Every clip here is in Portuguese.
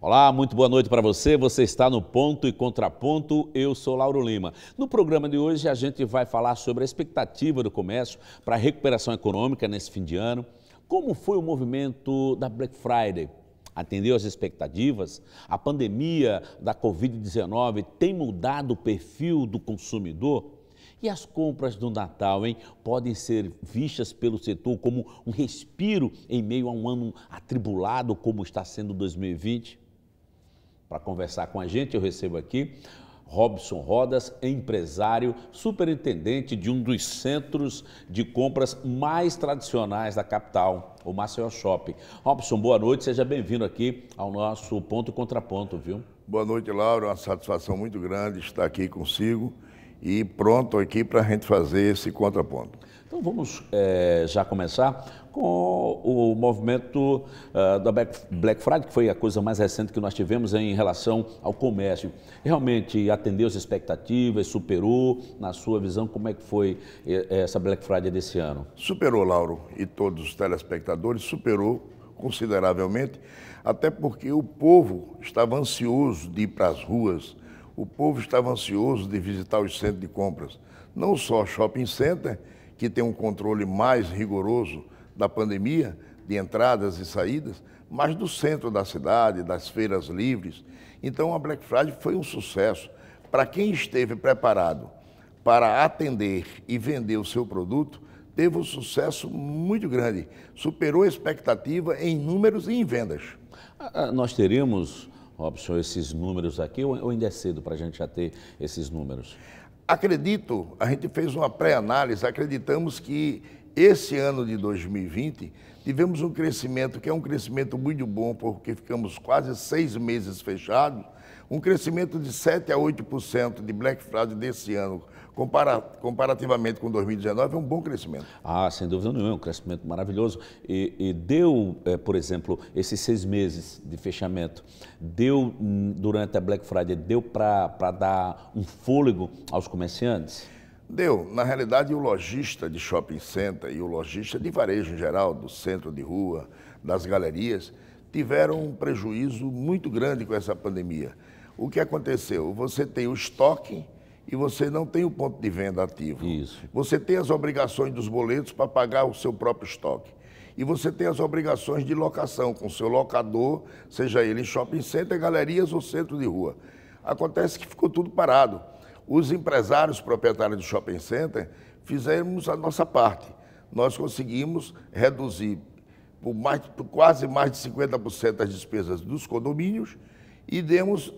Olá, muito boa noite para você. Você está no Ponto e Contraponto. Eu sou Lauro Lima. No programa de hoje a gente vai falar sobre a expectativa do comércio para a recuperação econômica nesse fim de ano. Como foi o movimento da Black Friday? Atendeu às expectativas? A pandemia da Covid-19 tem mudado o perfil do consumidor? E as compras do Natal, hein, podem ser vistas pelo setor como um respiro em meio a um ano atribulado como está sendo 2020? Para conversar com a gente, eu recebo aqui Robson Rodas, empresário, superintendente de um dos centros de compras mais tradicionais da capital, o Maceió Shopping. Robson, boa noite, seja bem-vindo aqui ao nosso Ponto e Contraponto, viu? Boa noite, Laura, uma satisfação muito grande estar aqui consigo e pronto aqui para a gente fazer esse contraponto. Então vamos já começar com o movimento da Black Friday, que foi a coisa mais recente que nós tivemos em relação ao comércio. Realmente atendeu as expectativas, superou, na sua visão, como é que foi essa Black Friday desse ano? Superou, Lauro, e todos os telespectadores, superou consideravelmente, até porque o povo estava ansioso de ir para as ruas, o povo estava ansioso de visitar os centros de compras, não só shopping center, que tem um controle mais rigoroso da pandemia, de entradas e saídas, mas do centro da cidade, das feiras livres. Então a Black Friday foi um sucesso. Para quem esteve preparado para atender e vender o seu produto, teve um sucesso muito grande, superou a expectativa em números e em vendas. Nós teríamos, Robson, esses números aqui, ou ainda é cedo para a gente já ter esses números? Acredito, a gente fez uma pré-análise, acreditamos que esse ano de 2020 tivemos um crescimento que é um crescimento muito bom, porque ficamos quase 6 meses fechados, um crescimento de 7 a 8% de Black Friday desse ano, comparativamente com 2019, é um bom crescimento. Ah, sem dúvida nenhuma, é um crescimento maravilhoso. E deu, por exemplo, esses 6 meses de fechamento, deu, durante a Black Friday, deu para dar um fôlego aos comerciantes? Deu. Na realidade, o lojista de shopping center e o lojista de varejo em geral, do centro de rua, das galerias, tiveram um prejuízo muito grande com essa pandemia. O que aconteceu? Você tem o estoque e você não tem o ponto de venda ativo. Isso. Você tem as obrigações dos boletos para pagar o seu próprio estoque. E você tem as obrigações de locação com o seu locador, seja ele em shopping center, galerias ou centro de rua. Acontece que ficou tudo parado. Os empresários proprietários do shopping center fizemos a nossa parte. Nós conseguimos reduzir por quase mais de 50% as despesas dos condomínios e demos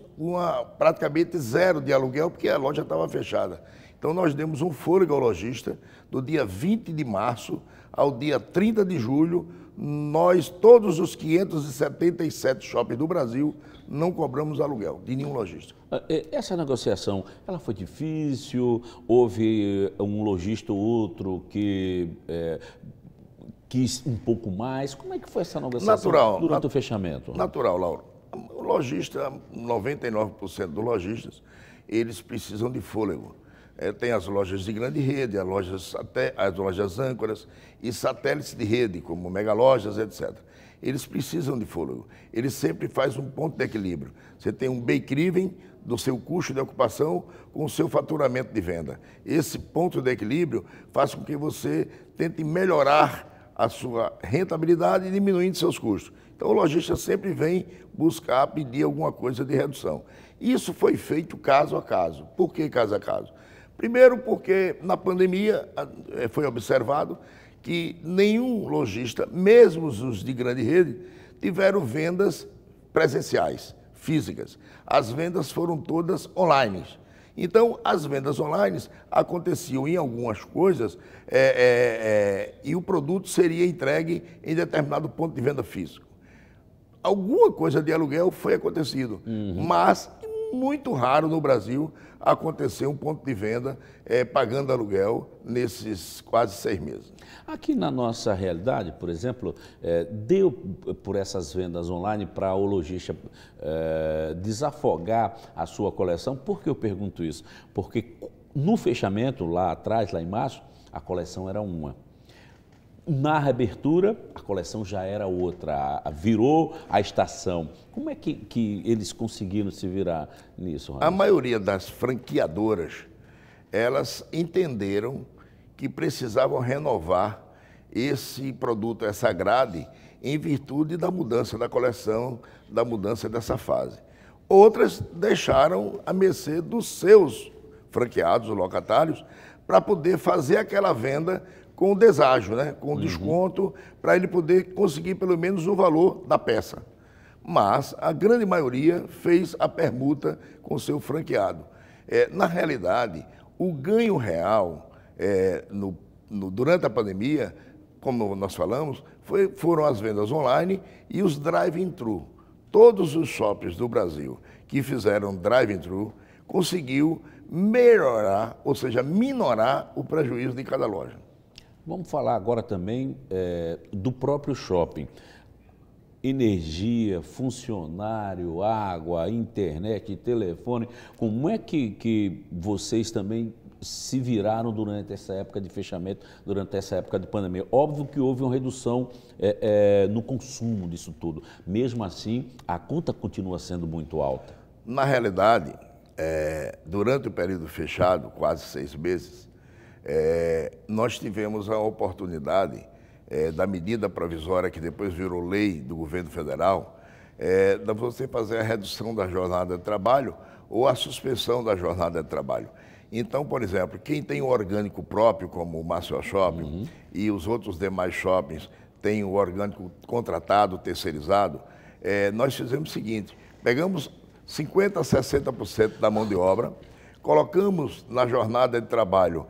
praticamente zero de aluguel, porque a loja estava fechada. Então nós demos um fôlego ao lojista do dia 20 de março ao dia 30 de julho. Nós, todos os 577 shoppings do Brasil, não cobramos aluguel de nenhum lojista. Essa negociação, ela foi difícil? Houve um lojista ou outro que quis um pouco mais? Como é que foi essa negociação durante o fechamento? Natural, Lauro. O lojista, 99% dos lojistas, eles precisam de fôlego. Tem as lojas de grande rede, as lojas âncoras e satélites de rede, como megalojas, etc. Eles precisam de fôlego. Eles sempre fazem um ponto de equilíbrio. Você tem um break-even do seu custo de ocupação com o seu faturamento de venda. Esse ponto de equilíbrio faz com que você tente melhorar a sua rentabilidade e diminuindo seus custos. Então o lojista sempre vem buscar, pedir alguma coisa de redução. Isso foi feito caso a caso. Por que caso a caso? Primeiro porque na pandemia foi observado que nenhum lojista, mesmo os de grande rede, tiveram vendas presenciais, físicas. As vendas foram todas online. Então, as vendas online aconteciam em algumas coisas e o produto seria entregue em determinado ponto de venda físico. Alguma coisa de aluguel foi acontecido, mas muito raro no Brasil acontecer um ponto de venda pagando aluguel nesses quase 6 meses. Aqui na nossa realidade, por exemplo, deu por essas vendas online para o lojista desafogar a sua coleção? Por que eu pergunto isso? Porque no fechamento, lá atrás, lá em março, a coleção era uma. Na reabertura, a coleção já era outra, virou a estação. Como é que eles conseguiram se virar nisso, Ronaldo? A maioria das franqueadoras, elas entenderam que precisavam renovar esse produto, essa grade, em virtude da mudança da coleção, da mudança dessa fase. Outras deixaram a mercê dos seus franqueados, locatários, para poder fazer aquela venda com deságio, né? Com desconto, para ele poder conseguir pelo menos o valor da peça. Mas a grande maioria fez a permuta com o seu franqueado. Na realidade, o ganho real durante a pandemia, como nós falamos, foram as vendas online e os drive-thru. Todos os shoppings do Brasil que fizeram drive-thru conseguiu melhorar, ou seja, minorar o prejuízo de cada loja. Vamos falar agora também do próprio shopping. Energia, funcionário, água, internet, telefone. Como é que vocês também se viraram durante essa época de fechamento, durante essa época de pandemia? Óbvio que houve uma redução no consumo disso tudo. Mesmo assim, a conta continua sendo muito alta. Na realidade, durante o período fechado, quase 6 meses, nós tivemos a oportunidade da medida provisória, que depois virou lei do governo federal, de você fazer a redução da jornada de trabalho ou a suspensão da jornada de trabalho. Então, por exemplo, quem tem o orgânico próprio, como o Maceió Shopping, e os outros demais shoppings têm o orgânico contratado, terceirizado, nós fizemos o seguinte: pegamos 50% a 60% da mão de obra, colocamos na jornada de trabalho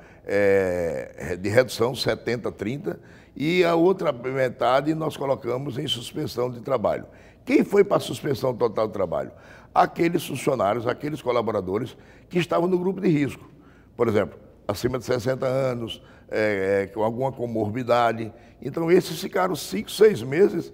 de redução 70% a 30%, e a outra metade nós colocamos em suspensão de trabalho. Quem foi para a suspensão total do trabalho? Aqueles funcionários, aqueles colaboradores que estavam no grupo de risco. Por exemplo, acima de 60 anos, com alguma comorbidade. Então, esses ficaram 5, 6 meses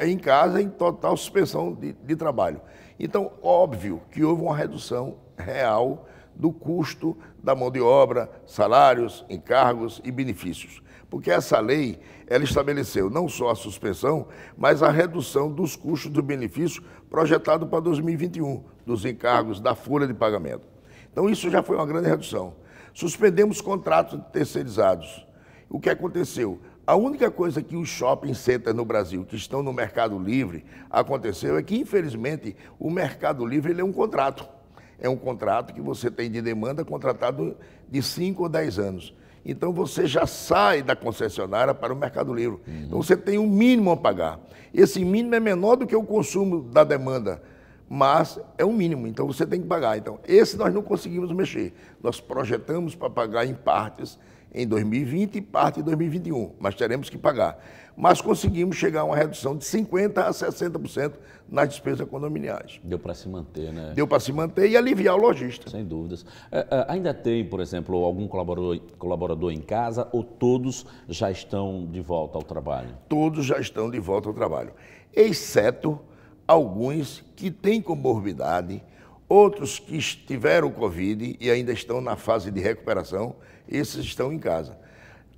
em casa, em total suspensão de trabalho. Então, óbvio que houve uma redução real do custo da mão de obra, salários, encargos e benefícios. Porque essa lei, ela estabeleceu não só a suspensão, mas a redução dos custos do benefício projetado para 2021, dos encargos, da folha de pagamento. Então, isso já foi uma grande redução. Suspendemos contratos terceirizados. O que aconteceu? A única coisa que os shopping centers no Brasil, que estão no Mercado Livre, aconteceu é que, infelizmente, o Mercado Livre ele é um contrato. É um contrato que você tem de demanda contratado de 5 ou 10 anos. Então, você já sai da concessionária para o Mercado Livre. Então, você tem um mínimo a pagar. Esse mínimo é menor do que o consumo da demanda, mas é um mínimo, então você tem que pagar. Então, esse nós não conseguimos mexer. Nós projetamos para pagar em partes em 2020 e parte em 2021, mas teremos que pagar. Mas conseguimos chegar a uma redução de 50% a 60% nas despesas condominiais. Deu para se manter, né? Deu para se manter e aliviar o lojista. Sem dúvidas. Ainda tem, por exemplo, algum colaborador em casa ou todos já estão de volta ao trabalho? Todos já estão de volta ao trabalho, exceto alguns que têm comorbidade, outros que tiveram Covid e ainda estão na fase de recuperação, esses estão em casa.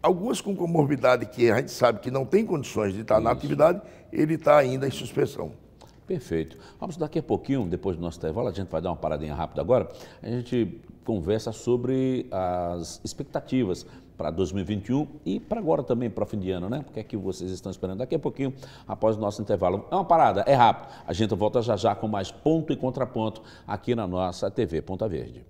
Alguns com comorbidade que a gente sabe que não tem condições de estar na atividade, ele está ainda em suspensão. Perfeito. Vamos daqui a pouquinho, depois do nosso intervalo, a gente vai dar uma paradinha rápida agora, a gente conversa sobre as expectativas para 2021 e para agora também, para o fim de ano, né? O que é que vocês estão esperando? Daqui a pouquinho, após o nosso intervalo. É uma parada, é rápido. A gente volta já já com mais ponto e contraponto aqui na nossa TV Ponta Verde.